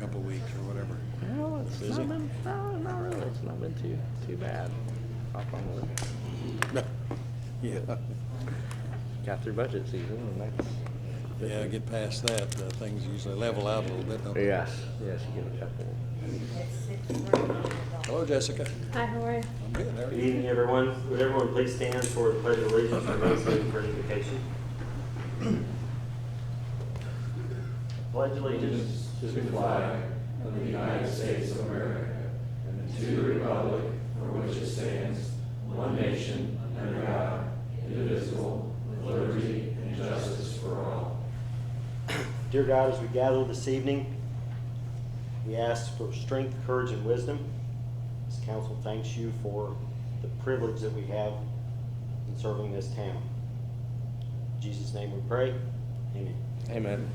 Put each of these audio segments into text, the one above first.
couple of weeks or whatever? Well, it's Busy? not been, no, not really. It's not been too bad. Knock on wood. Yeah. Got through budget season, and that's Yeah, get past that, things usually level out a little bit, don't they? yes, you get a couple. Hello, Jessica. Hi, how are you? I'm good. How are Good you? evening, everyone. Would everyone please stand for the Pledge of Allegiance and remain standing for invocation? Pledge allegiance to the flag of the United States of America and to the republic for which it stands, one nation, under God, indivisible, with liberty and justice for all. Dear God, as we gather this evening, we ask for strength, courage, and wisdom. This council thanks you for the privilege that we have in serving this town. In Jesus' name we pray. Amen. Amen.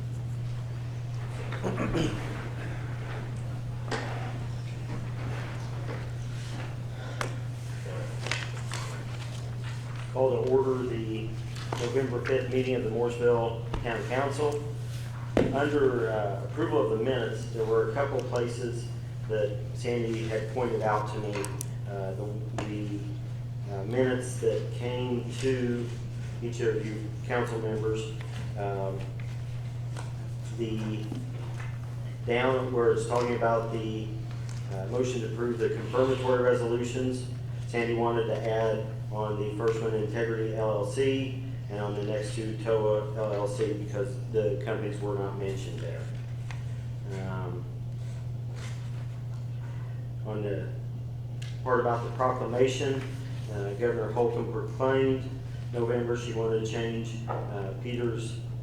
Call to order the November 5th meeting of the Mooresville County Council. Under approval of the minutes, there were a couple places that Sandy had pointed out to me. The minutes that came to each of you council members, down where it's talking about the motion to approve the confirmatory resolutions, Sandy wanted to add on the first one Integrity LLC and on the next two TOA LLC because the companies were not mentioned there. On the part about the proclamation, Governor Holcomb proclaimed November she wanted to change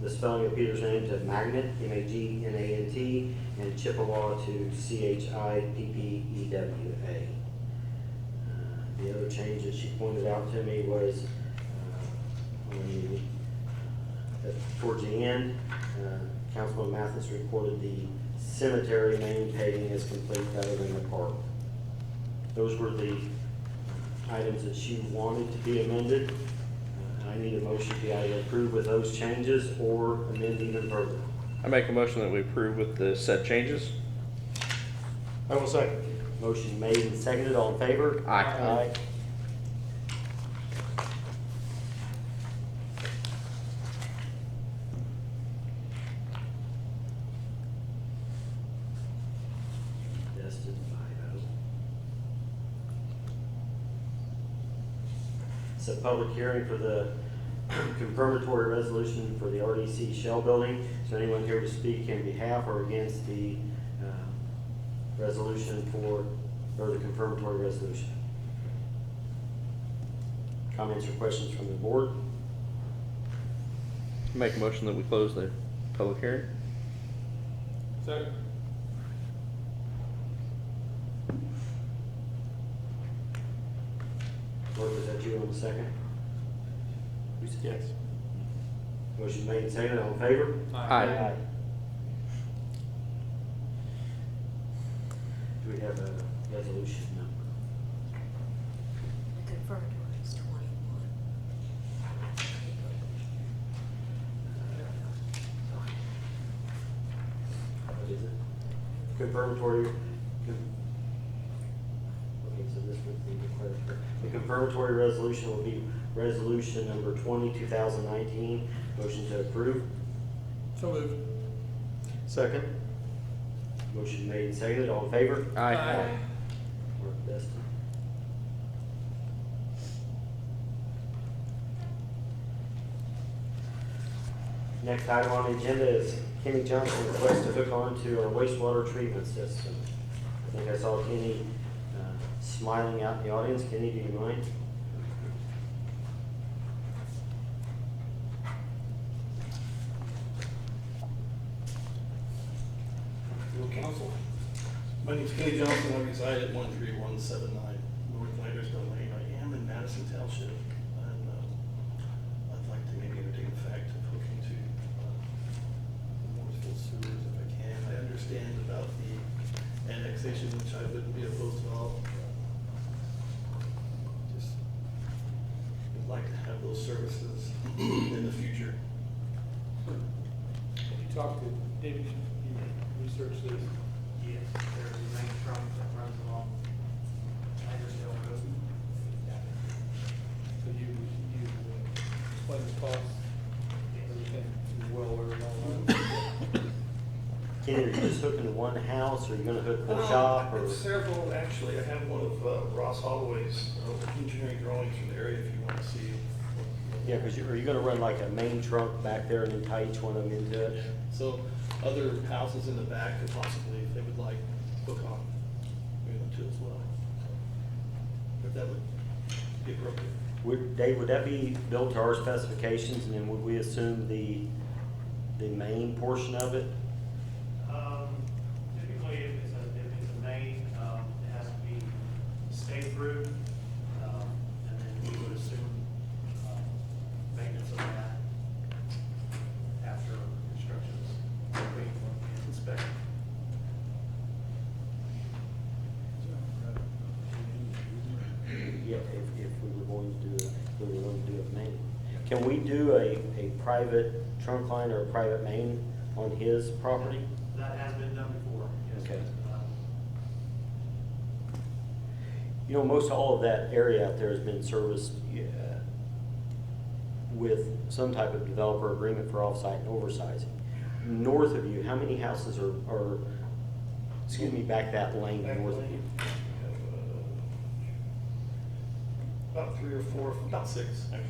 the spelling of Peter's name to Magnet, M-A-G-N-A-N-T, and Chippewa to C-H-I-P-P-E-W-A. The other change that she pointed out to me was towards the end, Councilman Mathis reported the cemetery main paving is complete other than the park. Those were the items that she wanted to be amended. I need a motion to either approve with those changes or amend even further. I make a motion that we approve with the said changes. I will second. Motion made and seconded. All in favor? Aye. Aye. Destin 5-0. It's a public hearing for the confirmatory resolution for the RDC Shell Building. Is there anyone here to speak in behalf or against the resolution or the confirmatory resolution? Comments or questions from the board? Make a motion that we close the public hearing. Second. Mark, is that you on the second? Yes. Motion made and seconded. All in favor? Aye. Do we have a resolution number? The confirmatory is 21. What is it? Confirmatory. Okay, so this would be the confirmatory resolution will be resolution number 20/2019. Motion to approve. So moved. Second. Motion made and seconded. All in favor? Aye. Mark Destin. Next item on the agenda is Kenny Johnson request to hook on to our wastewater treatment system. I think I saw Kenny smiling out in the audience. Kenny, do you mind? Hello, Council. My name is Kenny Johnson. I reside at 13179 North Landersville Lane. I am in Madison Township, and I'd like to maybe entertain the fact of hooking to Mooresville sewers if I can. I understand about the annexation, which I wouldn't be opposed to all. Just would like to have those services in the future. Have you talked to David, you researched this? There's the main trunk that runs along Hagersdale Road. So you explain the cost, everything, as well, or all Kenny, are you just hooking to one house, or are you gonna hook to the shop, or? It's several, actually, I have one of Ross Holloway's engineering drawings from the area if you want to see. Yeah, because are you gonna run like a main trunk back there and then tie each one of them into it? So other houses in the back could possibly, if they would like, hook on, to as well. If that would be appropriate. Dave, would that be built to our specifications, and then would we assume the main portion of it? Typically, if it's a main, it has to be stayed through, and then we would assume, maintenance of that after construction is complete, when it's inspected. Yeah, if we were going to do it, we were going to do it main. Can we do a private trunk line or a private main on his property? That has been done before, yes. Okay. You know, most all of that area out there has been serviced with some type of developer agreement for off-site and oversizing. North of you, how many houses are, excuse me, back that lane Back north of lane. you? About 3 or 4, about 6, actually.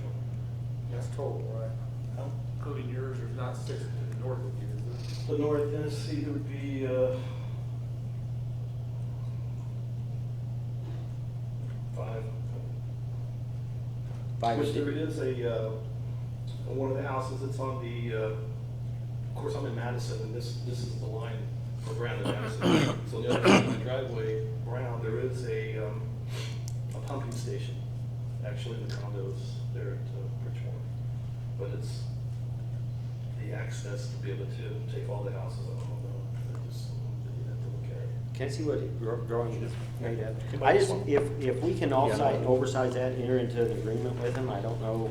That's total, right? Huh? Including yours, there's not 6 to the north of you, is The north, Tennessee, there would be, 5. Five or Which there six? is one of the houses that's on the, of course, I'm in Madison, and this is the line for Brown and Madison. So on the other side of the driveway, Brown, there is a pumping station, actually in the condos there at Bridgemore. But it's the access to be able to take all the houses, I don't know, I just, you have to look at it. Can I see what drawing is made of? Can I I just, just- if we can off-site and oversize that, enter into an agreement with him, I don't know,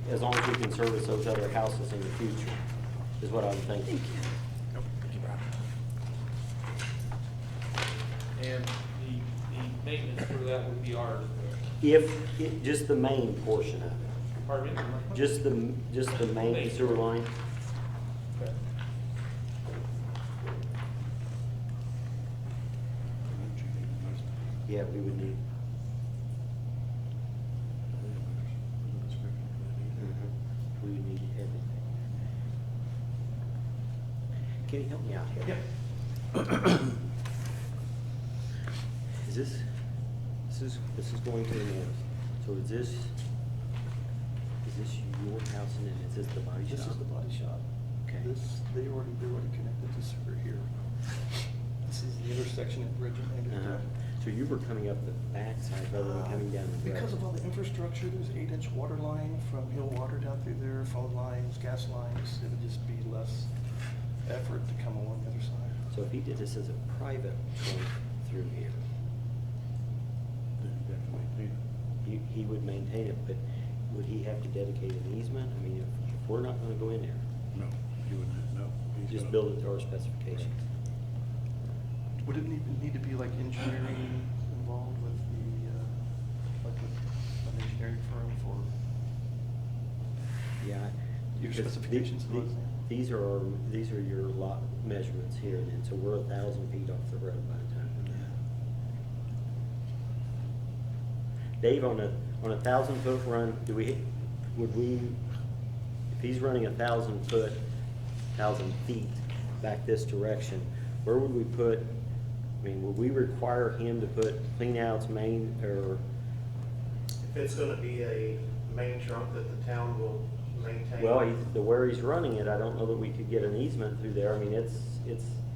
as long as we can service those other houses in the future, is what I'm thinking. it? And the maintenance for that would be ours. Just the main portion of it, Pardon me? just the main sewer line. Okay. Yeah, we would need. We would need everything. Can you help me out here? Is this is going to the north, so is this your house and then is this the body shop? This is the body shop. Okay. They're already connected to sewer here. This is the intersection at Bridge and Uh-huh. So you were coming up the backside rather than coming down the road? Because of all the infrastructure, there's 8-inch water line from Hill Water down through there, phone lines, gas lines. It would just be less effort to come along the other side. So if he did this as a private trunk through here, he would maintain it, but would he have to dedicate an easement? I mean, if we're not gonna go in there, No, you wouldn't, no. He's just gonna- build it to our specifications. Would it need to be like engineering involved with the, like an engineering firm for? Yeah. Your because specifications the- of those, These are your lot measurements here, and then, so we're 1,000 feet off the road by the time we're done. Dave, on a 1,000-foot run, if he's running 1,000 feet back this direction, where would we put, I mean, would we require him to put clean outs, main, or, If it's gonna be a main trunk that the town will maintain. well, where he's running it, I don't know that we could get an easement through there. I mean, it's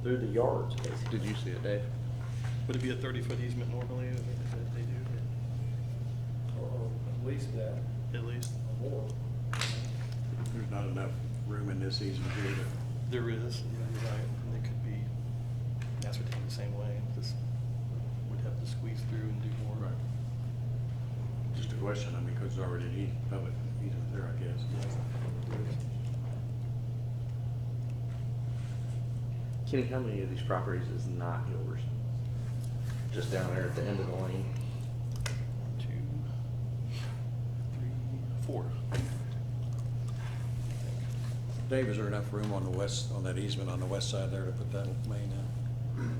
through the yards, basically. Did you see it, Dave? Would it be a 30-foot easement normally, if they do, Or at least that, at least? or more. There's not enough room in this easement here to. There is, yeah, you're right, and it could be ascertained the same way, just would have to squeeze through and do more. Right. Just a question, I mean, because there's already an public easement there, I guess. Kenny, how many of these properties is not yours? Just down there at the end of the lane? 2, 3, 4. Dave, is there enough room on the west, on that easement on the west side there to put that main in?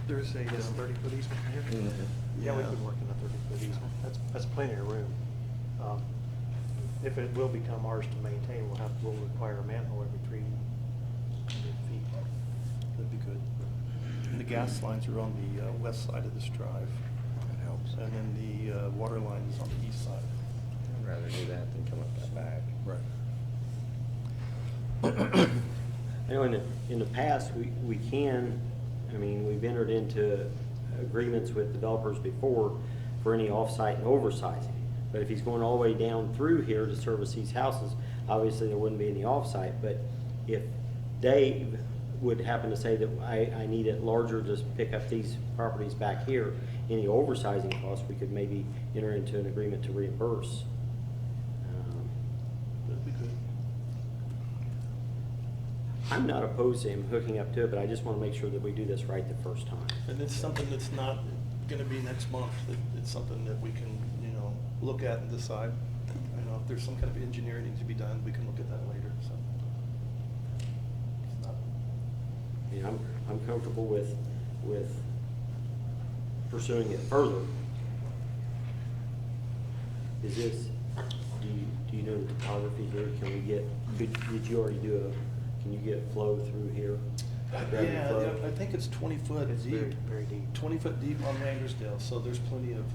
There's a, 30-foot easement here? Yeah, we could work in a 30-foot easement. That's plenty of room. If it will become ours to maintain, we'll require a manhole every 300 feet. That'd be good. And the gas lines are on the west side of this drive. That helps. And then the water line is on the east side. I'd rather do that than come up that back. Right. I know in the past, we can, I mean, we've entered into agreements with developers before for any off-site and oversizing. But if he's going all the way down through here to service these houses, obviously there wouldn't be any off-site. But if Dave would happen to say that I need it larger to pick up these properties back here, any oversizing costs, we could maybe enter into an agreement to reimburse. That'd be good. I'm not opposed to him hooking up to it, but I just want to make sure that we do this right the first time. And it's something that's not gonna be next month. It's something that we can, look at and decide. If there's some kind of engineering needs to be done, we can look at that later, so. It's not. I mean, I'm comfortable with pursuing it further. Is this, do you know the topography here? Can we get, did you already do can you get flow through here? Gravity Yeah, flow? I think it's 20 foot It's deep. very, very deep. 20 foot deep on Landersdale, so there's plenty of,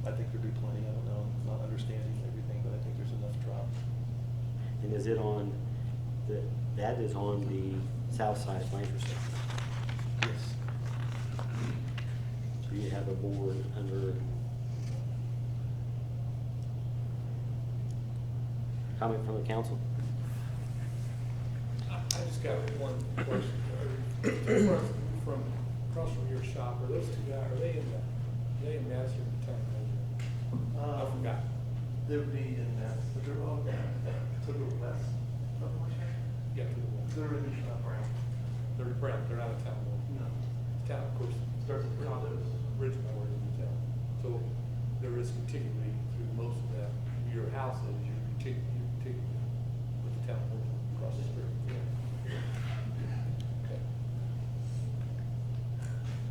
I think there'd be plenty, I don't know, not understanding everything, but I think there's enough drop. And is it on, that is on the south side of Lancaster? Yes. So you have a board under. Comment from the council? I just got one question. From across from your shop, are those two guys, are they in Madison or Town Manager? I forgot. They would be in that, but they're all to the west. Yeah, They're in Brown. they're brown, they're out of town. No. Town, of course, Starts at condos. Bridgeport is in town. So there is continuity through most of that. Your house is, you continue with the town across the street.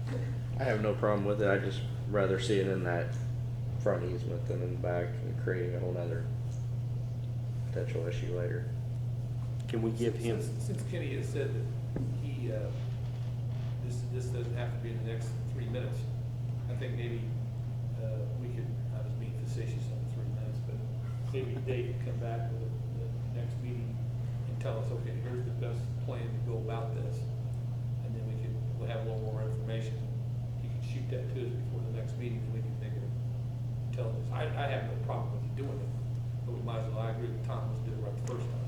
Okay. I have no problem with it. I just rather see it in that front easement than in the back and creating a whole nother potential issue later. Can we give him? Since Kenny has said that he, this doesn't have to be in the next 3 minutes, I think maybe, we could, I was being facetious on the 3 minutes, but maybe Dave could come back with the next meeting and tell us, okay, here's the best plan to go about this. And then we'll have a little more information. He can shoot that to us before the next meeting, and we can think of telling us. I have no problem with you doing it, but we might as well, I agree with Tom, let's do it right the first time.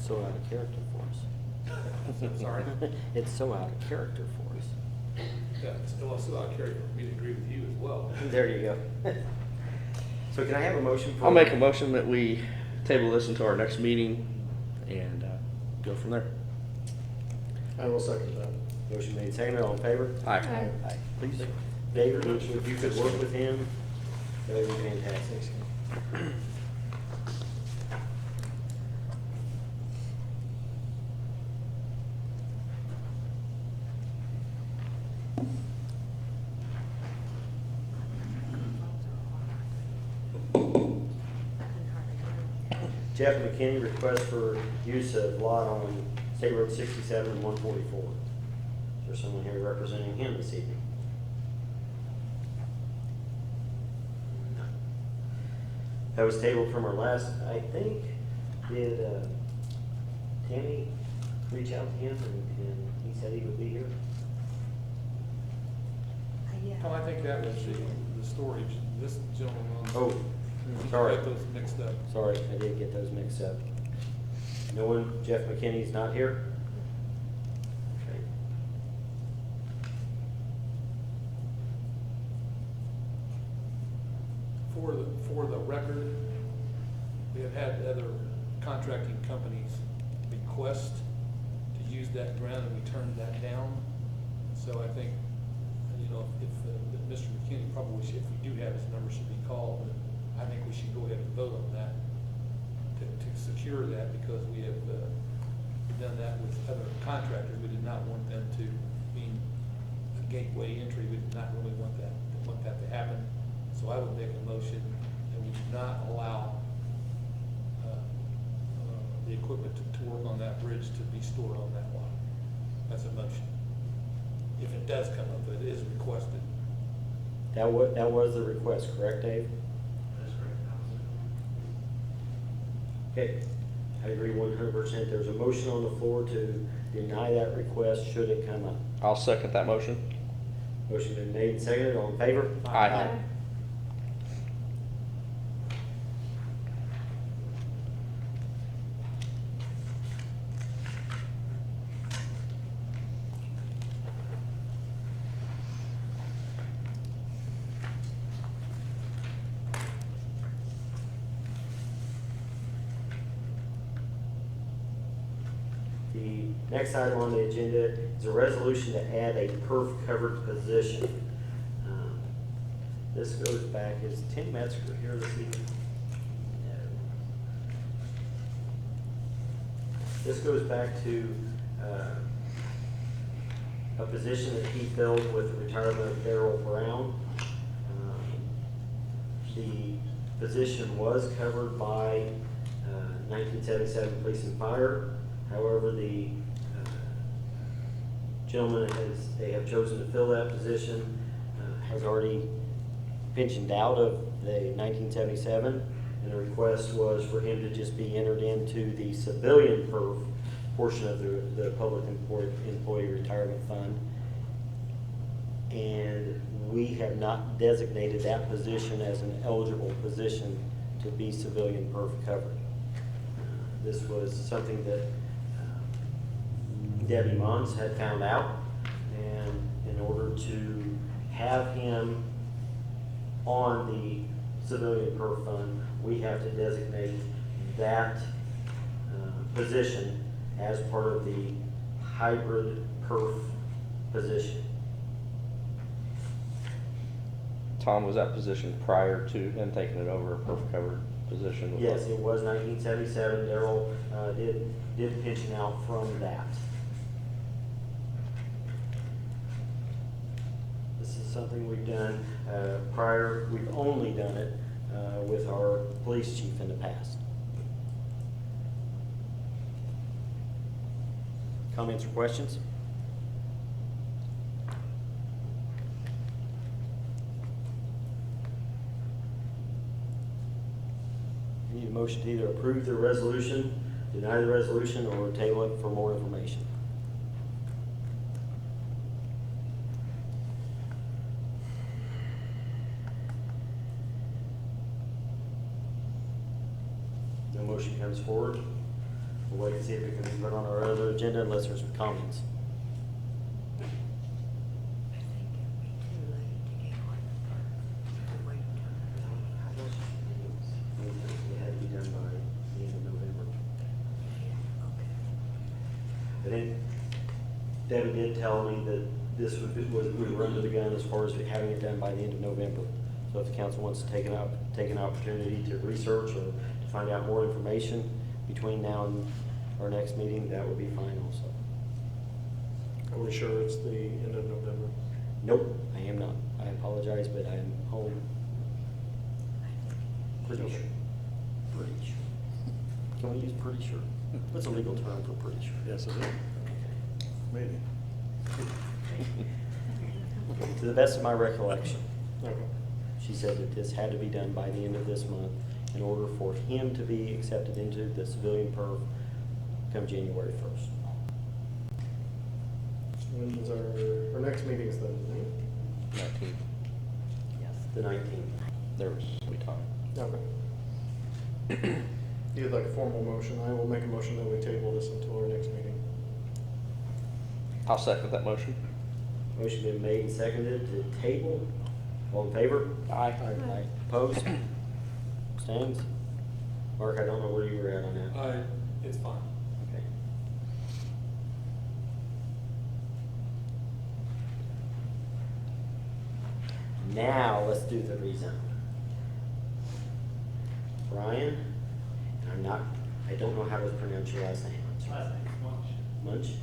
So out of character for us. Sorry? It's so out of character for us. Yeah, it's still out of character for me to agree with you as well. There you go. So can I have a motion for? I'll make a motion that we table this until our next meeting and go from there. I will second that. Motion made, seconded, all in favor? Aye. Aye. Please, David, if you could work with him, that would be fantastic. Jeff McKinney, request for use of lot on State Road 67 and 144. Is there someone here representing him this evening? That was tabled from our last, I think, did Tammy reach out to him and he said he would be here? Well, I think that was the storage, this gentleman. Oh, sorry. Got those mixed up. Sorry, I did get those mixed up. No one, Jeff McKinney's not here? Okay. For the record, have had other contracting companies request to use that ground, and we turned that down. So I think, you know, if Mr. McKinney probably should, if we do have his number, should be called, and I think we should go ahead and vote on that to secure that, because we have done that with other contractors. We did not want them to be a gateway entry. We did not really want that to happen. So I would make a motion that we do not allow the equipment to work on that bridge to be stored on that lot. That's a motion. If it does come up, it is requested. That was the request, correct, Dave? That's correct. Okay, I agree 100%. There's a motion on the floor to deny that request should it come up. I'll second that motion. Motion been made and seconded. All in favor? Aye. The next item on the agenda is a resolution to add a perf-covered position. This goes back, is Tim Metzger here this evening? No. This goes back to a position that he filled with the retirement of Darrell Brown. The position was covered by 1977 Police and Fire. However, the gentleman they have chosen to fill that position has already pensioned out of the 1977, and the request was for him to just be entered into the civilian perf portion of the public employee retirement fund. And we have not designated that position as an eligible position to be civilian perf covered. This was something that Debbie Mons had found out, and in order to have him on the civilian perf fund, we have to designate that position as part of the hybrid perf position. Tom, was that position prior to him taking it over, a perf covered position? Yes, it was 1977. Darrell did pension out from that. This is something we've done prior. We've only done it with our police chief in the past. Comments or questions? We need a motion to either approve the resolution, deny the resolution, or table it for more information. No motion comes forward. We'll wait and see if it can be put on our other agenda unless there's comments. I think it'd be too late to get one to wait until It had to be done by the end of November. okay. I think Debbie did tell me that this we were under the gun as far as having it done by the end of November. So if the council wants to take an opportunity to research or to find out more information between now and our next meeting, that would be fine also. Are we sure it's the end of November? Nope, I am not. I apologize, but I am home. Pretty sure. Pretty sure. Can we use pretty sure? What's a legal term for pretty sure? Yes, it is. Maybe. To the best of my recollection, Okay. she said that this had to be done by the end of this month in order for him to be accepted into the civilian perf come January 1st. When's our next meeting's the 19th. Yes. The 19th. There was we time. Okay. You'd like a formal motion? I will make a motion that we table this until our next meeting. I'll second that motion. Motion been made and seconded to table. All in favor? Aye. Aye. Opposed? Abstains? Mark, I don't know where you were at on that. It's fine. Okay. Now, let's do the rezone. Brian, and I don't know how to pronounce your last name. Last name is Munch. Munch?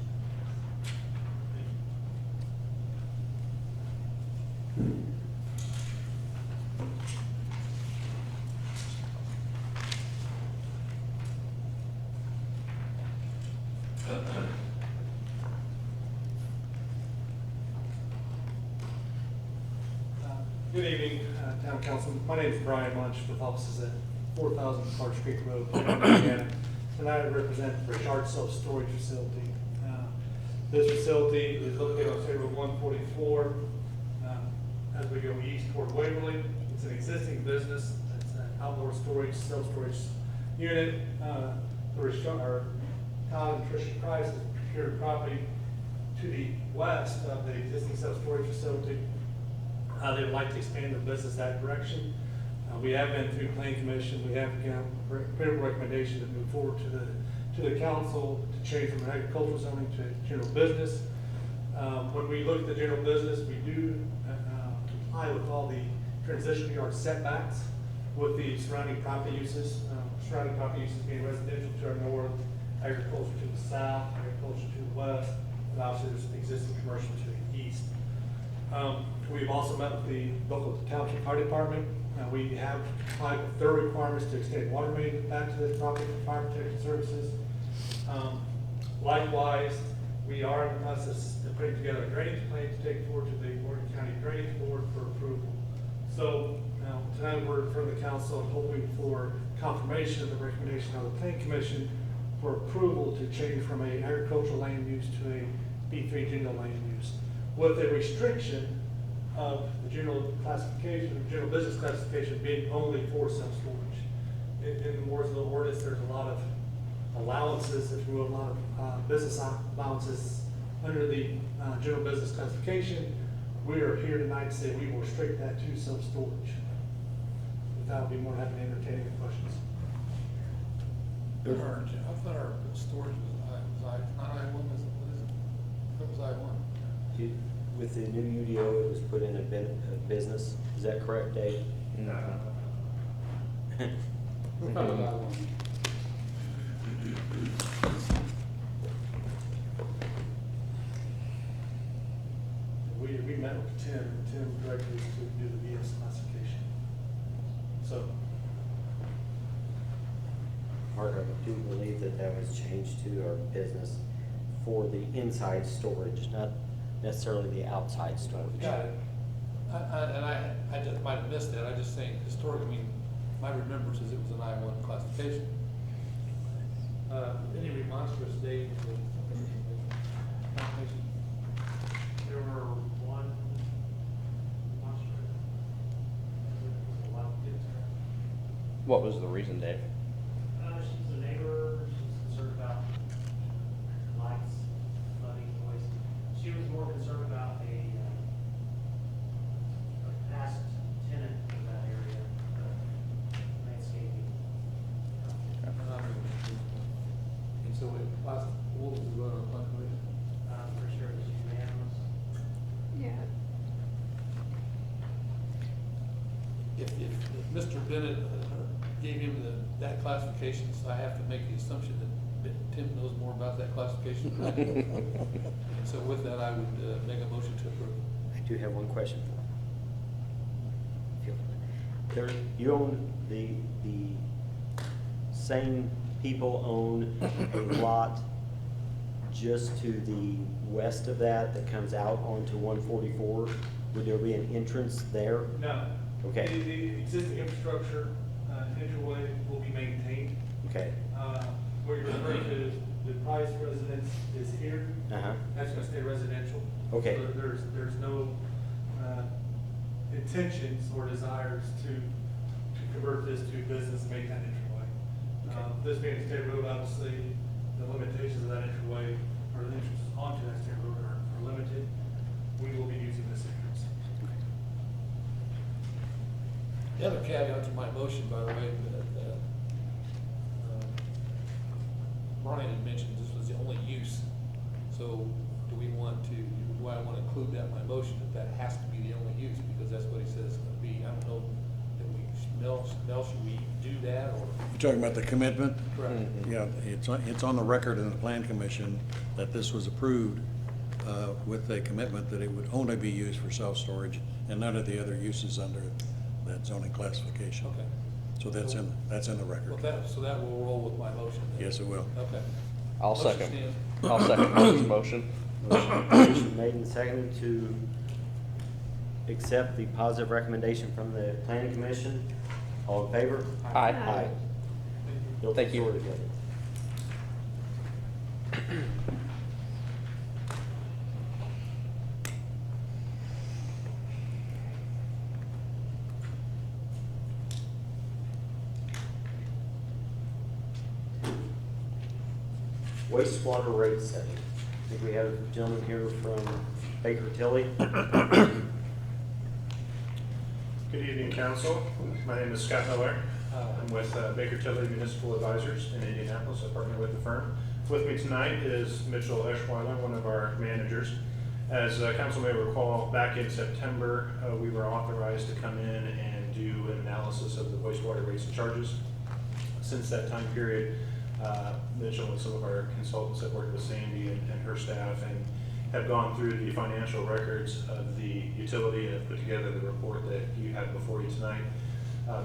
Good evening, Town Council. My name is Brian Munch with offices at 4,000 Clark Creek Road, Indiana. Tonight I represent Richard Self-Storage Facility. This facility is located on State Road 144 as we go east toward Waverly. It's an existing business. It's an outdoor storage, self-storage unit. Todd and Tricia Price has procured property to the west of the existing self-storage facility. They would like to expand the business that direction. We have been through planning commission. We have favorable recommendation to move forward to the council to change from agricultural zoning to general business. When we look at the general business, we do comply with all the transition yard setbacks with the surrounding property uses. Surrounding property uses being residential to our north, agriculture to the south, agriculture to the west, and obviously there's existing commercial to the east. We've also met with the local township fire department. We have complied with their requirements to extend water main back to this property for fire protection services. Likewise, we are in the process of putting together a drainage plan to take forward to the Morgan County Drainage Board for approval. So tonight we're in front of the council hoping for confirmation of the recommendation of the planning commission for approval to change from a agricultural land use to a B3 general land use, with a restriction of the general classification, general business classification being only for self-storage. In the Mooresville ordinance, there's a lot of allowances, if you will, a lot of business allowances under the general business classification. We are here tonight to say we will restrict that to self-storage. With that, I'll be more than happy to entertain any questions. I thought our storage was not I-1, what is it? That was I-1. With the new UDO, it was put in a business. Is that correct, Dave? No. That was I-1. We met with Tim directly to do the BS classification. So, Mark, I do believe that that was changed to our business for the inside storage, not necessarily the outside storage. Got it. I just might have missed that. I just saying historically, I mean, my remembrance is it was an I-1 classification. Any remonstrance, Dave? There were one demonstrator. What was the reason, Dave? She's a neighbor, she's concerned about lights, flooding, noise. She was more concerned about a past tenant in that area, landscaping. And so it, last, what was the vote on classification? For sure it was unanimous. Yeah. If Mr. Bennett gave him that classification, so I have to make the assumption that Tim knows more about that classification. And so with that, I would make a motion to approve. I do have one question for you. You own the same people own a lot just to the west of that comes out onto 144. Would there be an entrance there? no. Okay. The existing infrastructure, entryway will be maintained. Okay. What you're referring to is the Price residence is here. Uh-huh. That's gonna stay residential. Okay. So there's no intentions or desires to convert this to business, make that entryway. This being a state road, obviously, the limitations of that entryway, or the entrances onto that state road are limited. We will be using this entrance. The other caveat to my motion, by the way, Brian had mentioned this was the only use. So do we want to, do I want to include that in my motion, that that has to be the only use, because that's what he says it's gonna be? I don't know, that we, Mel, should we do that, or? You're talking about the commitment? Correct. Yeah, it's on the record in the plan commission that this was approved with a commitment that it would only be used for self-storage and none of the other uses under that zoning classification. Okay. So that's in the record. Well, so that will roll with my motion then? Yes, it will. Okay. I'll Motion second. stands. I'll second Mike's motion. Motion made and seconded to accept the positive recommendation from the planning commission. All in favor? Aye. Aye. Bill, Thank you. sword together. Wastewater rate setting. I think we have a gentleman here from Baker Tilly. Good evening, council. My name is Scott Miller. I'm with Baker Tilly Municipal Advisors in Indianapolis. I partner with the firm. With me tonight is Mitchell Eschweiler, one of our managers. As council may recall, back in September, we were authorized to come in and do an analysis of the wastewater rates and charges. Since that time period, Mitchell and some of our consultants have worked with Sandy and her staff and have gone through the financial records of the utility and have put together the report that you have before you tonight.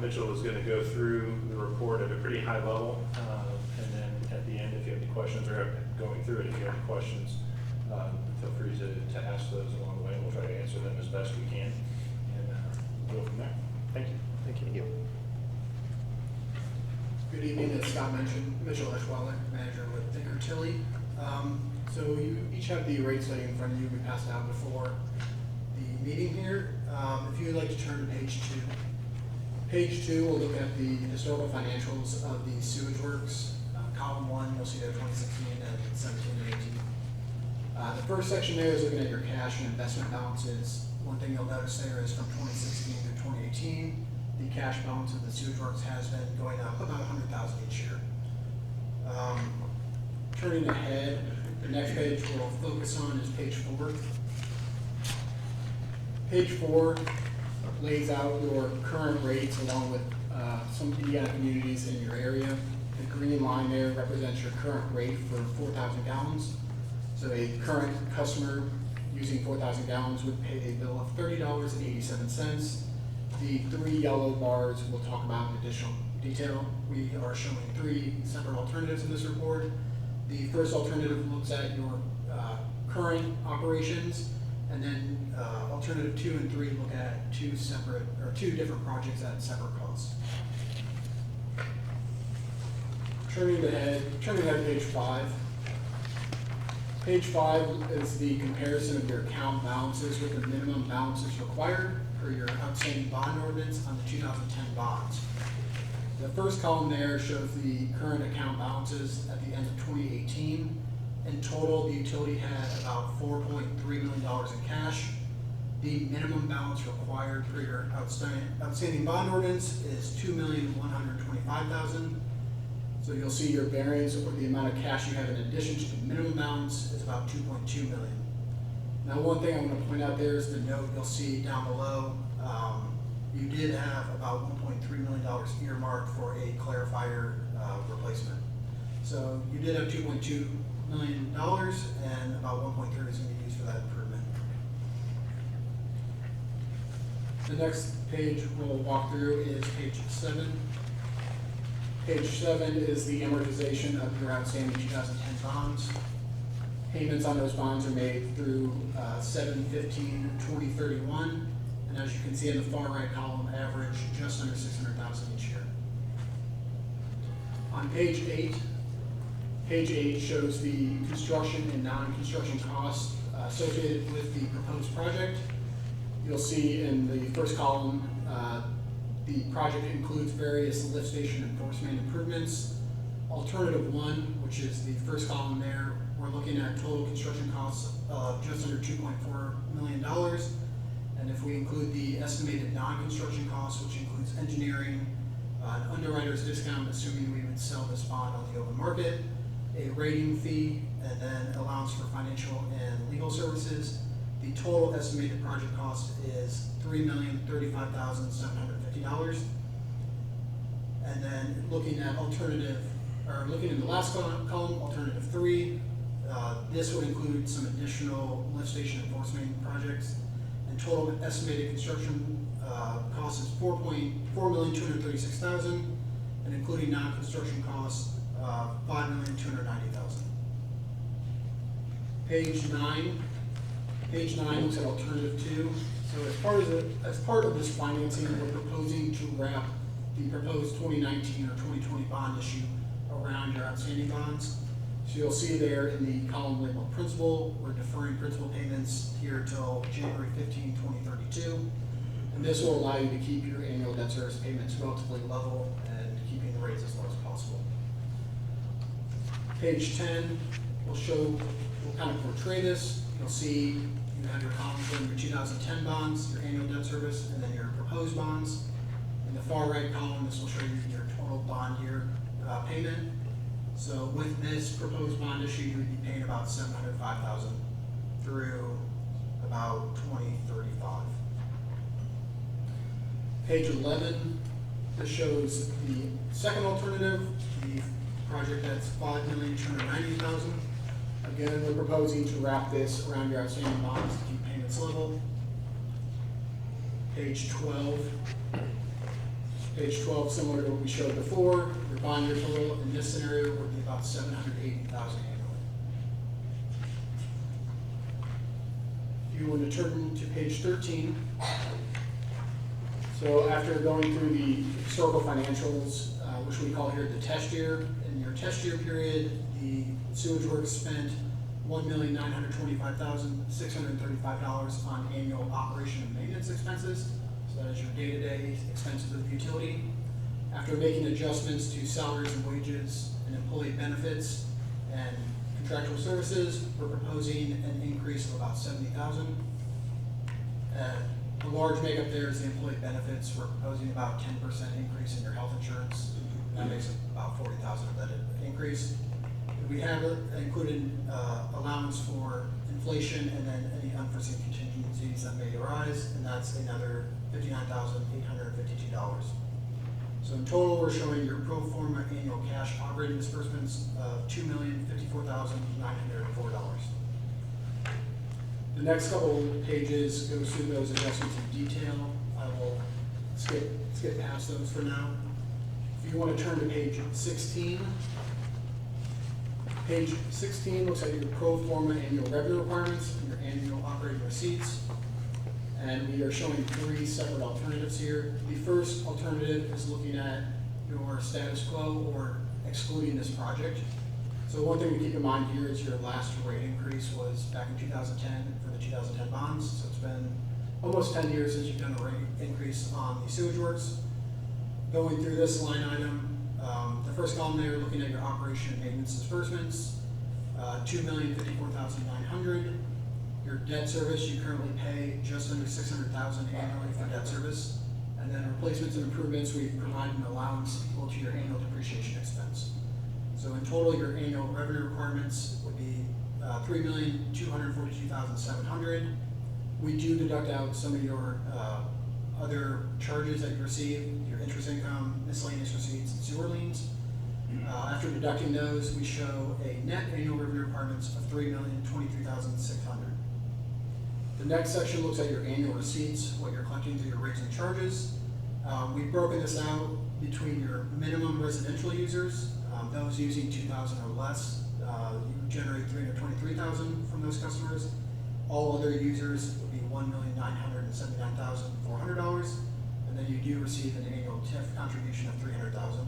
Mitchell is going to go through the report at a pretty high level, and then at the end, if you have any questions, or going through it, if you have any questions, feel free to ask those along the way. We'll try to answer them as best we can, and go from there. Thank you. Thank you. Good evening, as Scott mentioned, Mitchell Eschweiler, manager with Baker Tilly. So you each have the rate study in front of you. We passed out before the meeting here. If you would like to turn to page 2. Page 2 will look at the historical financials of the sewage works. Column 1, you'll see there 2016 and 17 and 18. The first section there is looking at your cash and investment balances. One thing you'll notice there is from 2016 to 2018, the cash balance of the sewage works has been going up about $100,000 each year. Turning ahead, the next page we'll focus on is page 4. Page 4 lays out your current rates along with some Indiana communities in your area. The green line there represents your current rate for 4,000 gallons. So a current customer using 4,000 gallons would pay a bill of $30.87. The 3 yellow bars we'll talk about in additional detail. We are showing 3 separate alternatives in this report. The first alternative looks at your current operations, and then alternative 2 and 3 look at 2 different projects at separate costs. Turning ahead to page 5. Page 5 is the comparison of your account balances with the minimum balances required for your outstanding bond ordinance on the 2010 bonds. The first column there shows the current account balances at the end of 2018. In total, the utility had about $4.3 million in cash. The minimum balance required for your outstanding bond ordinance is $2,125,000. So you'll see your variance or the amount of cash you have in addition to the minimum balance is about $2.2 million. Now, one thing I'm going to point out there is the note you'll see down below. You did have about $1.3 million earmarked for a clarifier replacement. So you did have $2.2 million, and about 1.3 is going to be used for that improvement. The next page we'll walk through is page 7. Page 7 is the amortization of your outstanding 2010 bonds. Payments on those bonds are made through 7/15/2031, and as you can see in the far right column, average just under $600,000 each year. On page 8, Page 8 shows the construction and non-construction costs associated with the proposed project. You'll see in the first column, the project includes various lift station enforcement improvements. Alternative 1, which is the first column there, we're looking at total construction costs of just under $2.4 million. And if we include the estimated non-construction costs, which includes engineering, an underwriter's discount, assuming we would sell this bond on the open market, a rating fee, and then allowance for financial and legal services. The total estimated project cost is $3,035,750. And then looking at looking in the last column, alternative 3, this would include some additional lift station enforcement projects. And total estimated construction cost is $4,236,000, and including non-construction costs, $5,290,000. Page 9 looks at alternative 2. So as part of this financing, we're proposing to wrap the proposed 2019 or 2020 bond issue around your outstanding bonds. So you'll see there in the column labeled principal, we're deferring principal payments here till January 15, 2032. And this will allow you to keep your annual debt service payments relatively level and keeping the rates as low as possible. Page 10 will kind of portray this. You'll see you have your column showing your 2010 bonds, your annual debt service, and then your proposed bonds. In the far right column, this will show you your total bond year payment. So with this proposed bond issue, you would be paying about $705,000 through about 2035. Page 11, this shows the second alternative, the project that's $5,290,000. Again, we're proposing to wrap this around your outstanding bonds to keep payments level. Page 12. Page 12, similar to what we showed before, your bond year total in this scenario would be about $780,000 annually. If you want to turn to page 13. So after going through the historical financials, which we call here the test year, in your test year period, the sewage works spent $1,925,635 on annual operation and maintenance expenses. So that is your day-to-day expenses of the utility. After making adjustments to salaries and wages and employee benefits and contractual services, we're proposing an increase of about $70,000. The large makeup there is the employee benefits. We're proposing about 10% increase in your health insurance. That makes about $40,000 of that increase. We have included allowance for inflation and then any unforeseen contingencies that may arise, and that's another $59,852. So in total, we're showing your pro forma annual cash operating disbursements of $2,054,904. The next couple of pages goes through those adjustments in detail. I will skip past those for now. If you want to turn to page 16, page 16 looks at your pro forma annual revenue requirements and your annual operating receipts. And we are showing 3 separate alternatives here. The first alternative is looking at your status quo or excluding this project. So one thing to keep in mind here is your last rate increase was back in 2010 for the 2010 bonds. So it's been almost 10 years since you've done a rate increase on the sewage works. Going through this line item, the first column there, looking at your operation and maintenance disbursements, $2,054,900. Your debt service, you currently pay just under $600,000 annually for debt service. And then replacements and improvements, we provide an allowance equal to your annual depreciation expense. So in total, your annual revenue requirements would be $3,242,700. We do deduct out some of your other charges that you receive, your interest income, miscellaneous receipts, and sewer liens. After deducting those, we show a net annual revenue requirements of $3,023,600. The next section looks at your annual receipts, what you're collecting through your rates and charges. We've broken this out between your minimum residential users, those using 2,000 or less. You generate $323,000 from those customers. All other users would be $1,979,400, and then you do receive an annual TIF contribution of $300,000.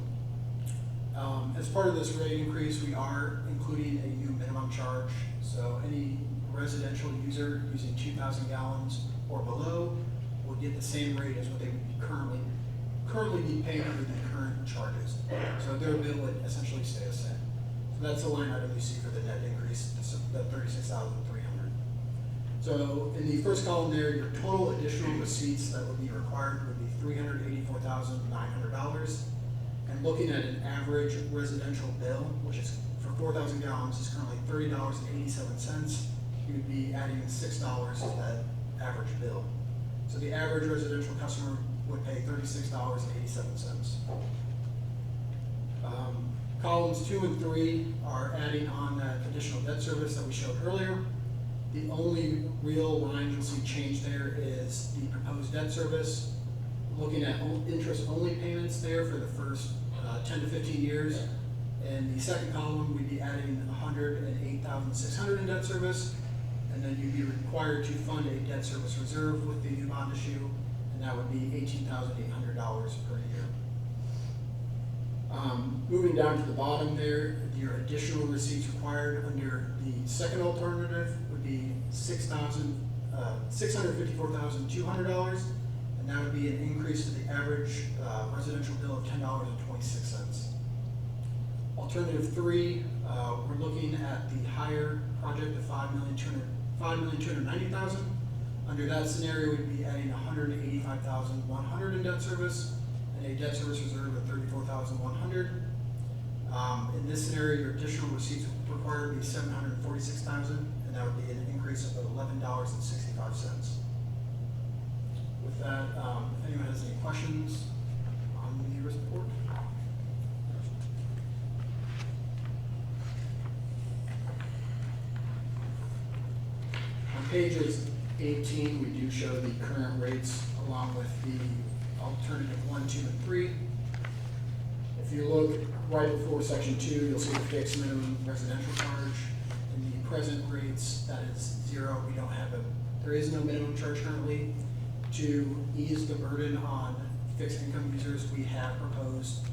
As part of this rate increase, we are including a new minimum charge. So any residential user using 2,000 gallons or below will get the same rate as what they would be currently be paying under the current charges. So their bill would essentially stay the same. So that's the line item you see for the net increase, the $36,300. So in the first column there, your total additional receipts that would be required would be $384,900. and looking at an average residential bill, which is for 4,000 gallons, is currently $30.87. You would be adding $6 to that average bill. So the average residential customer would pay $36.87. Columns 2 and 3 are adding on that additional debt service that we showed earlier. The only real line you'll see change there is the proposed debt service. Looking at interest-only payments there for the first 10 to 15 years. In the second column, we'd be adding $108,600 in debt service, and then you'd be required to fund a debt service reserve with the new bond issue, and that would be $18,800 per year. Moving down to the bottom there, your additional receipts required under the second alternative would be $654,200, and that would be an increase to the average residential bill of $10.26. Alternative 3, we're looking at the higher project of $5,290,000. Under that scenario, we'd be adding $185,100 in debt service and a debt service reserve of $34,100. In this scenario, your additional receipts required would be $746,000, and that would be an increase of $11.65. With that, if anyone has any questions on the report. On pages 18, we do show the current rates along with the alternative 1, 2, and 3. If you look right before section 2, you'll see the fixed minimum residential charge. In the present rates, that is 0. We don't have there is no minimum charge currently. To ease the burden on fixed income users, we have proposed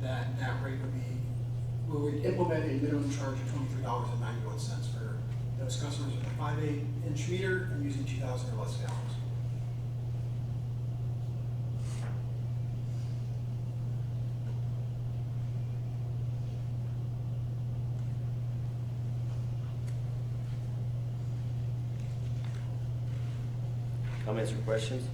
that rate would be, we would implement a minimum charge of $23.91 for those customers with a 5/8-inch meter and using 2,000 or less gallons. Comments or questions?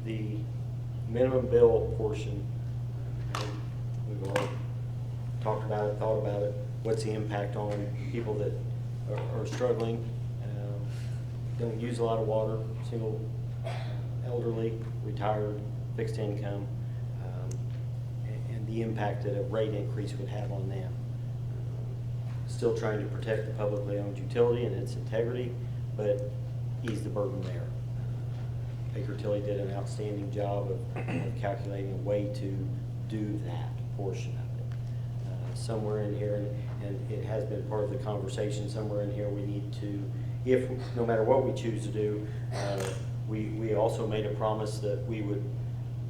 The minimum bill portion, we've all talked about it, thought about it. What's the impact on people that are struggling, don't use a lot of water, single, elderly, retired, fixed income, and the impact that a rate increase would have on them. Still trying to protect the publicly owned utility and its integrity, but ease the burden there. Baker Tilly did an outstanding job of calculating a way to do that portion of it. Somewhere in here, and it has been part of the conversation, somewhere in here we need to, no matter what we choose to do, we also made a promise that we would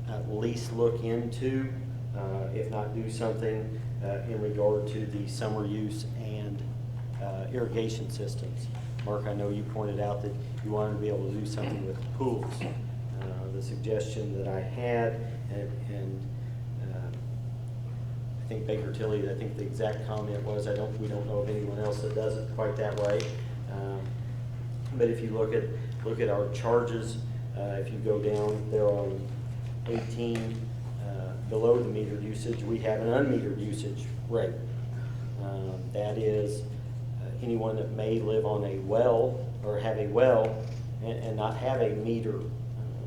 at least look into, if not do something, in regard to the summer use and irrigation systems. Mark, I know you pointed out that you wanted to be able to do something with pools. The suggestion that I had, and I think Baker Tilly, I think the exact comment was, we don't know of anyone else that does it quite that way. But if you look at our charges, if you go down there on 18, below the metered usage, we have an unmetered usage rate. That is anyone that may live on a well or have a well and not have a meter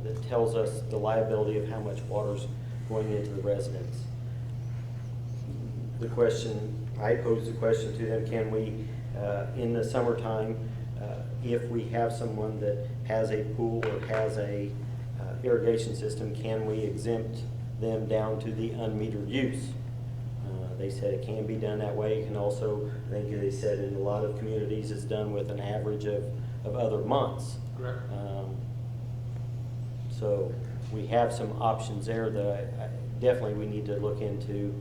that tells us the liability of how much water's going into the residence. The question, I posed the question to them, can we, in the summertime, if we have someone that has a pool or has a irrigation system, can we exempt them down to the unmetered use? They said it can be done that way. It can also, I think they said in a lot of communities, it's done with an average of other months. Correct. So we have some options there that I definitely we need to look into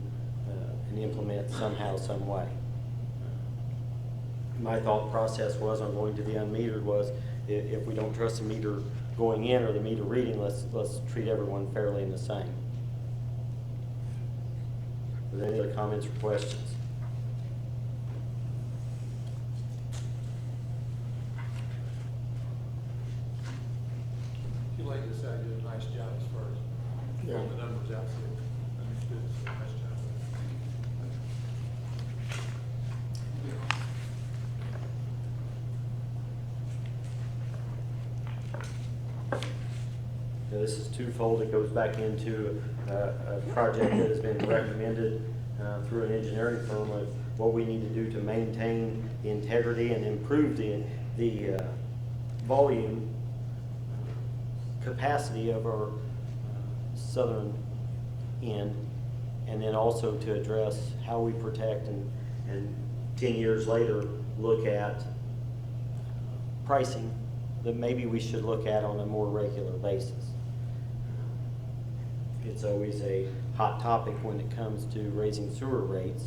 and implement somehow, some way. My thought process was on going to the unmetered was if we don't trust the meter going in or the meter reading, let's treat everyone fairly in the same. Are there any other comments or questions? Chief Lake decided to do a nice job as far as pulling the numbers out, so understood, so nice job. Now, this is twofold. It goes back into a project that has been recommended through an engineering firm of what we need to do to maintain the integrity and improve the volume capacity of our southern end, and then also to address how we protect and 10 years later look at pricing that maybe we should look at on a more regular basis. It's always a hot topic when it comes to raising sewer rates,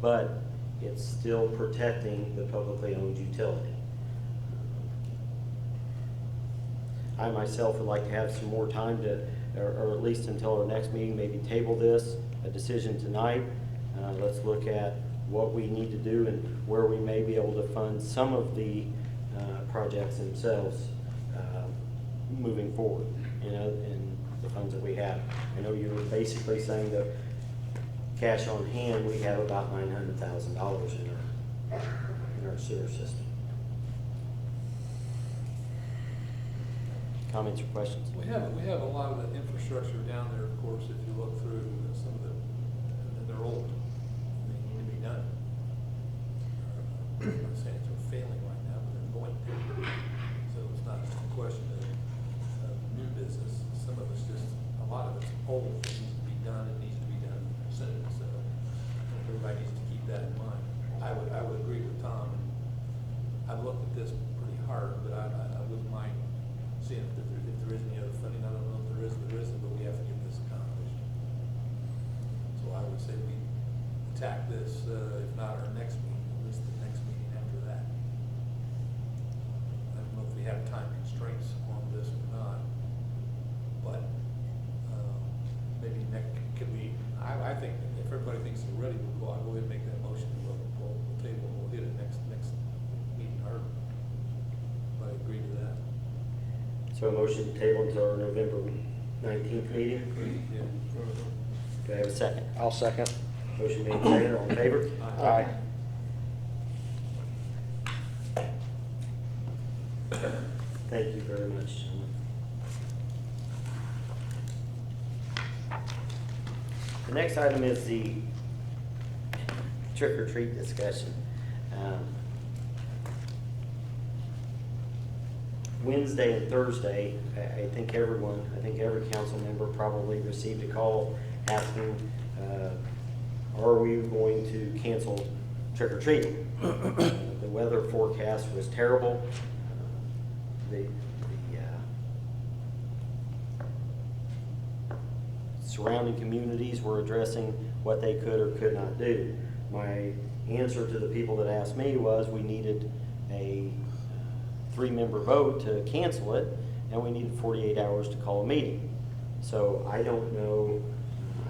but it's still protecting the publicly owned utility. I myself would like to have some more time to, or at least until our next meeting, maybe table this, a decision tonight. Let's look at what we need to do and where we may be able to fund some of the projects themselves moving forward, and the funds that we have. I know you were basically saying that cash on hand, we have about $900,000 in our sewer system. Comments or questions? We have a lot of the infrastructure down there, of course, if you look through some of and they're old, they need to be done. I'm not saying they're failing right now, but they're going to. So it's not a question of new business. Some of it's just, a lot of it's old, it needs to be done, soon. So everybody needs to keep that in mind. I would agree with Tom. I've looked at this pretty hard, but I wouldn't mind seeing if there is any other funding. I don't know if there isn't, but we have to get this accomplished. So I would say we attack this, if not our next meeting, at least the next meeting after that. I don't know if we have time constraints on this or not, but maybe could we, I think if everybody thinks they're ready, I'll go ahead and make that motion. We'll table, we'll hit it next meeting, or everybody agree to that? So a motion to table until our November 19th meeting. Yeah. Do I have a second? I'll second. Motion made, second, all in favor? Aye. Thank you very much, gentlemen. The next item is the trick or treat discussion. Wednesday and Thursday, I think every council member probably received a call asking, are we going to cancel trick or treating? The weather forecast was terrible. The surrounding communities were addressing what they could or could not do. My answer to the people that asked me was we needed a 3-member vote to cancel it, and we needed 48 hours to call a meeting. So I don't know,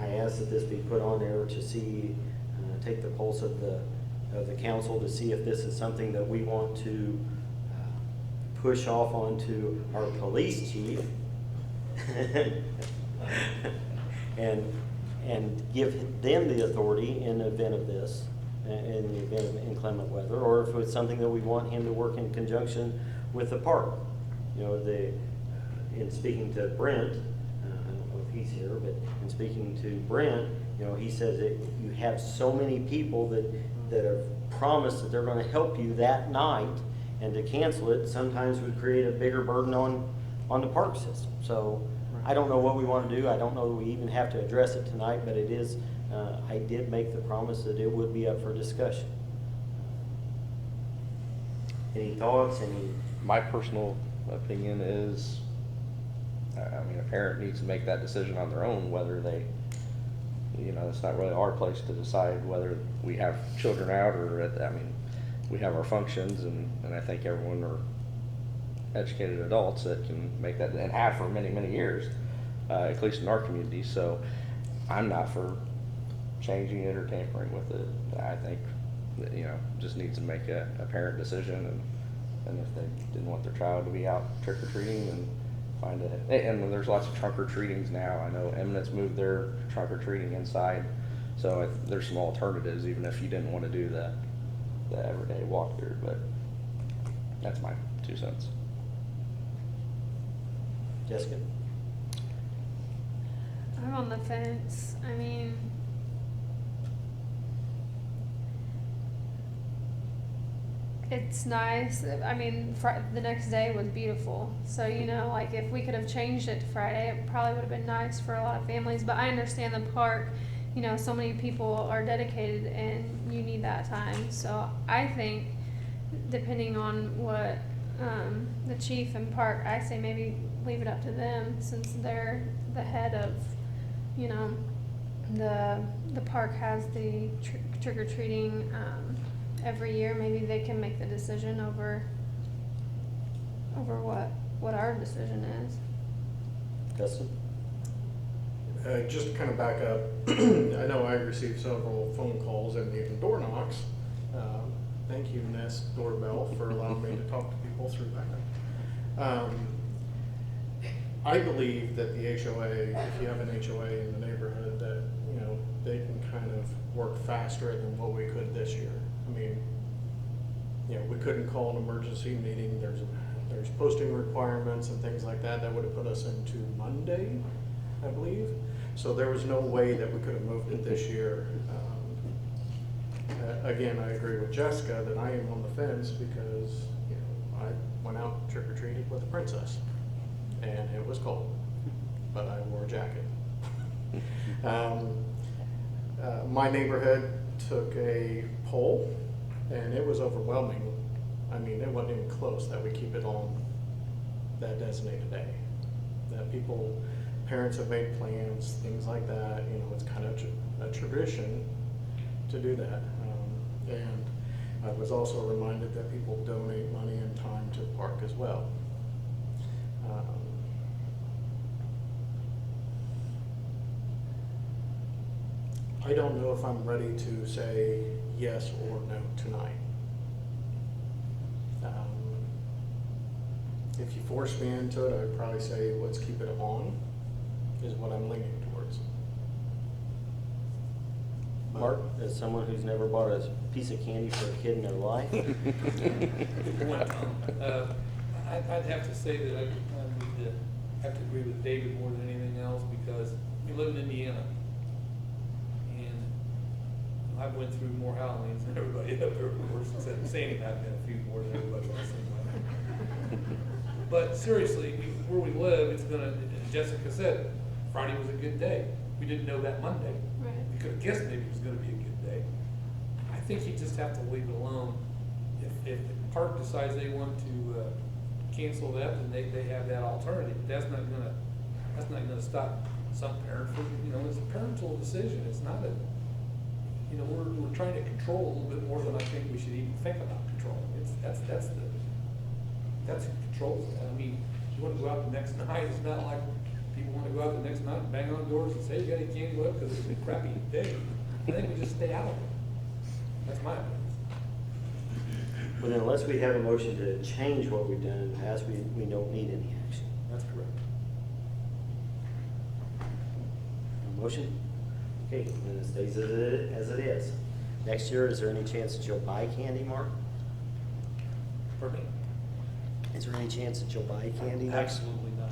I asked that this be put on there to see, take the pulse of the council to see if this is something that we want to push off onto our police chief and give them the authority in the event of this, in the event of inclement weather, or if it's something that we want him to work in conjunction with the park. In speaking to Brent, I don't know if he's here, but in speaking to Brent, he says that you have so many people that have promised that they're going to help you that night, and to cancel it sometimes would create a bigger burden on the park system. So I don't know what we want to do. I don't know that we even have to address it tonight, but it is, I did make the promise that it would be up for discussion. Any thoughts? My personal opinion is, a parent needs to make that decision on their own, whether they, it's not really our place to decide whether we have children out or, we have our functions, and I think everyone are educated adults that can make that, and have for many, many years, at least in our community. So I'm not for changing it or tampering with it. I think that, just needs to make a parent decision, and if they didn't want their child to be out trick-or-treating, then find it. And there's lots of trunk or treatings now. I know Eminence moved their trunk or treating inside, so there's some alternatives, even if you didn't want to do the everyday walkthrough, but that's my 2 cents. Jessica? I'm on the fence. I mean, it's nice. I mean, the next day was beautiful. So, you know, like if we could have changed it to Friday, it probably would have been nice for a lot of families. But I understand the park, you know, so many people are dedicated and you need that time. So I think, depending on what the chief and park, I say maybe leave it up to them, since they're the head of, you know, the park has the trick-or-treating every year. Maybe they can make the decision over what our decision is. Dustin? Just to kind of back up, I know I received several phone calls and even door knocks. Thank you, Nest Doorbell, for allowing me to talk to people through that. I believe that the HOA, if you have an HOA in the neighborhood, that, you know, they can kind of work faster than what we could this year. I mean, you know, we couldn't call an emergency meeting. There's posting requirements and things like that. That would have put us into Monday, I believe. So there was no way that we could have moved it this year. Again, I agree with Jessica that I am on the fence because, you know, I went out trick-or-treated with the princess, and it was cold, but I wore a jacket. My neighborhood took a poll, and it was overwhelming. I mean, it wasn't even close that we keep it on that designated day. That parents have made plans, things like that. You know, it's kind of a tradition to do that. And I was also reminded that people donate money and time to the park as well. I don't know if I'm ready to say yes or no tonight. If you force me into it, I'd probably say let's keep it on, is what I'm leaning towards. Mark, as someone who's never bought a piece of candy for a kid in their life? I'd have to say that I need to have to agree with David more than anything else, because we live in Indiana. And I've went through more Halloweens than everybody up there, of course, except Sandy and I've been a few more than everybody else. But seriously, where we live, it's gonna, as Jessica said, Friday was a good day. We didn't know that Monday. Right. We could have guessed maybe it was gonna be a good day. I think you just have to leave it alone. If the park decides they want to cancel that, then they have that alternative. That's not gonna stop some parent from, you know, it's a parental decision. It's not a, you know, we're trying to control a little bit more than I think we should even think about controlling. That's who controls that. I mean, if you wanna go out the next night, it's not like people wanna go out the next night and bang on doors and say, you got any candy left, because it's a crappy day. I think we just stay out of it. That's my opinion. Well, then, unless we have a motion to change what we've done in the past, we don't need any action. That's correct. A motion? Okay, then it stays as it is. Next year, is there any chance that you'll buy candy, Mark? For me? Is there any chance that you'll buy candy next? Absolutely not.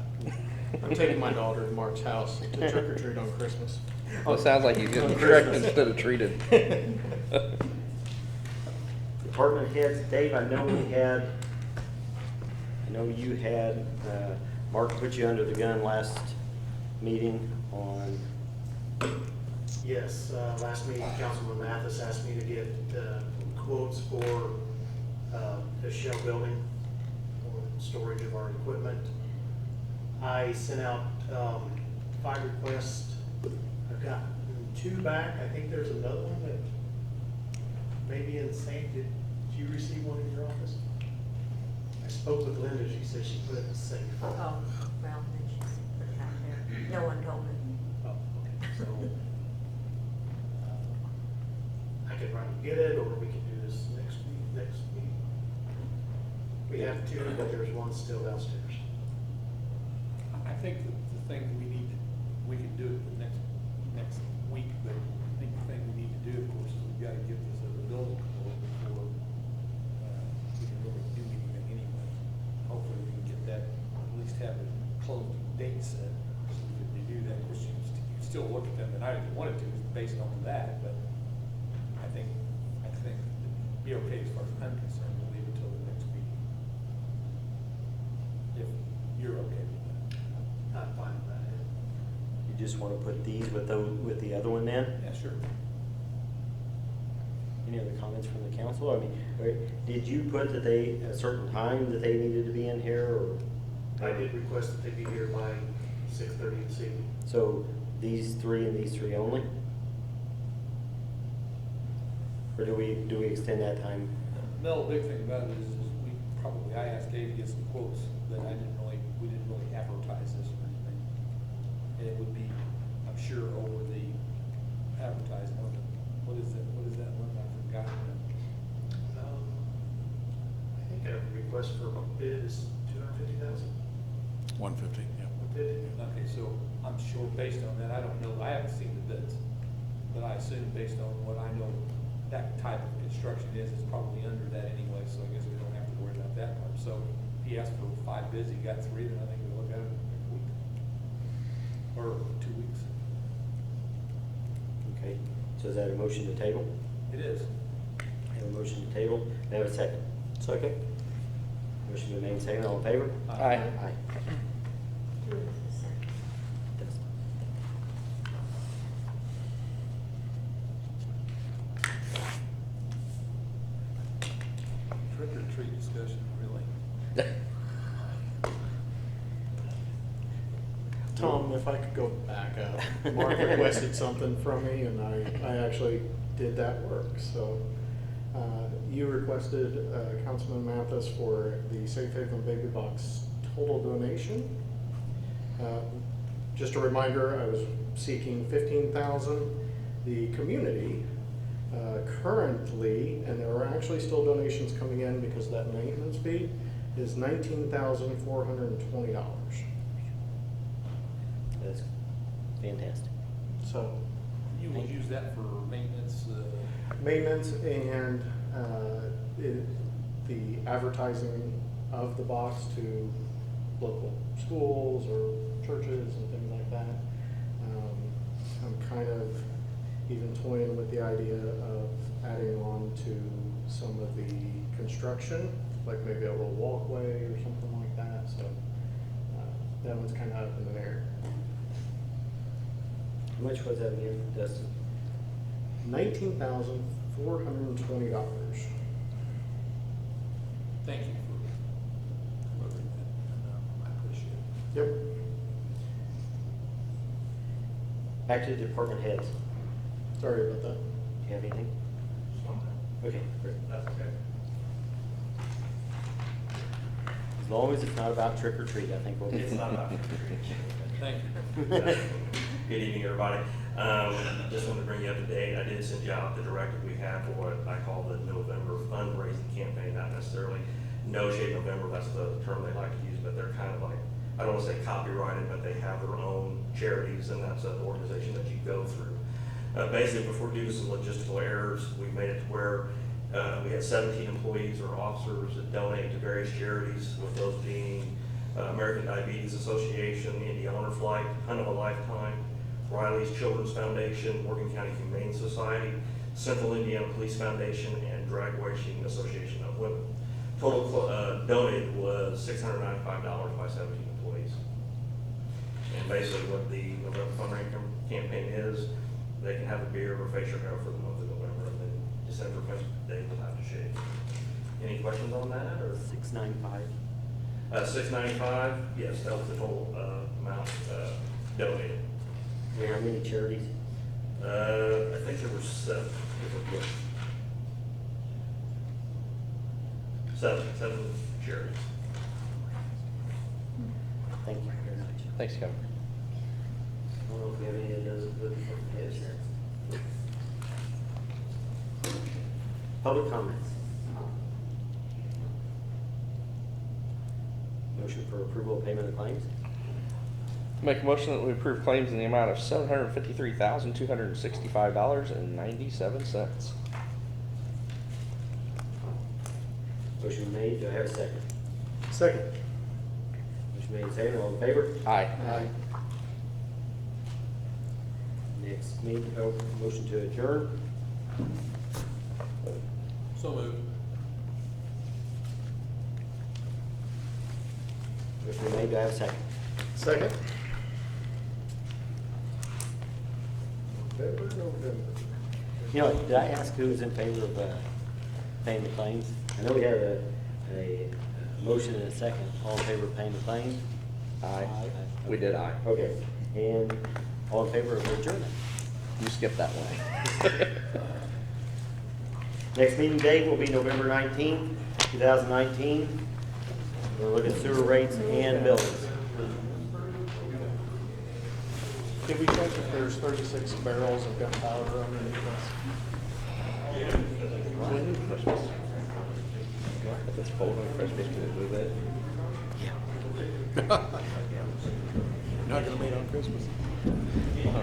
I'm taking my daughter to Mark's house to trick or treat on Christmas. Well, it sounds like he's getting tricked instead of treated. Department heads, Dave, I know you had, Mark put you under the gun last meeting on. Yes, last meeting, Councilman Mathis asked me to get quotes for the shell building or storage of our equipment. I sent out 5 requests. I've got 2 back. I think there's another one that may be in the same. Did you receive one in your office? I spoke with Linda. She said she put it in the safe. Oh, well, then she put it out there. No one told me. Oh, okay. So I could run and get it, or we could do this next week. We have 2, but there's one still downstairs. I think that the thing we can do it the next week, but I think the thing we need to do, of course, is we've got to get this other building going before, we can really do anything anyway. Hopefully we can get that, at least have a closed date set, so we can review that. Of course, you can still look at them tonight if you wanted to, based on that, but I think it'd be okay as far as I'm concerned, we'll leave it till the next meeting. If you're okay with that. I'm fine with that. You just want to put these with the other one then? Yeah, sure. Any other comments from the council? I mean, did you put that they, a certain time that they needed to be in here, or? I did request that they be here by 6:30 this evening. So these three and these three only? Or do we extend that time? No, the big thing about it is I asked Dave to get some quotes, but we didn't really advertise this or anything. And it would be, I'm sure, over the advertising, what is that one, I forgot. I think a request for bid is 250,000. 150, yeah. Okay, so I'm sure based on that, I don't know, I haven't seen the bids, but I assume based on what I know that type of construction is, it's probably under that anyway, so I guess we don't have to worry about that part. So if he asked for 5 bids, he got 3, then I think we'll look at it next week. Or 2 weeks. Okay, so is that a motion to table? It is. I have a motion to table. May I have a second? Second. Motion been made and seconded. All in favor? Aye. Aye. Who is the second? Trick or treat discussion, really. Tom, if I could go back up, Mark requested something from me, and I actually did that work, so. You requested, Councilman Mathis, for the Safe Haven Baby Box total donation. Just a reminder, I was seeking 15,000. The community, currently, and there are actually still donations coming in because of that maintenance fee, is $19,420. That's fantastic. So, You will use that for maintenance, maintenance and the advertising of the box to local schools or churches and things like that. I'm kind of even toying with the idea of adding on to some of the construction, like maybe a little walkway or something like that. So that one's kind of up in the air. How much was that again, Dustin? $19,420. thank you for delivering that, and I appreciate it. Yep. Back to the department heads. Sorry about that. Do you have anything? Okay, great. That's okay. As long as it's not about trick or treat, I think we'll be. It's not about Thank you. Good evening, everybody. Just wanted to bring you up to date. I did send you out the directive we have for what I call the November fundraising campaign, not necessarily No Shade November, that's the term they like to use, but they're kind of like, I don't want to say copyrighted, but they have their own charities, and that's an organization that you go through. Basically, due to some logistical errors, we made it to where we had 17 employees or officers that donate to various charities, with those being American Diabetes Association, India Honor Flight, Hunt of a Lifetime, Riley's Children's Foundation, Morgan County Humane Society, Central Indiana Police Foundation, and Drag Racing Association of Women. Total donated was $695 by 17 employees. And basically what the November fundraising campaign is, they can have a beer or facial hair for the month of November, and then December comes, they will have to shave. Any questions on that, or? 695. 695, yes, that was the total amount donated. How many charities? I think there were 7. Seven charities. Thank you very much. Thanks, Kevin. I don't know if we have any of those with heads here. Public comments. Motion for approval of payment of claims. Make a motion that we approve claims in the amount of $753,265.97. Motion made, do I have a second? Second. Motion made, second, all in favor? Aye. Next meeting, motion to adjourn. So moved. Motion made, do I have a second? Second. November. You know, did I ask who's in favor of paying the claims? I know we had a motion and a second. All in favor of paying the claims? Aye. We did aye. Okay, and all in favor of adjournment? You skipped that one. Next meeting date will be November 19th, 2019. We'll look at sewer rates and buildings. Did we check if there's 36 barrels of gunpowder underneath us? Christmas. If it's cold on Christmas, can we move it? You're not gonna meet on Christmas? Huh?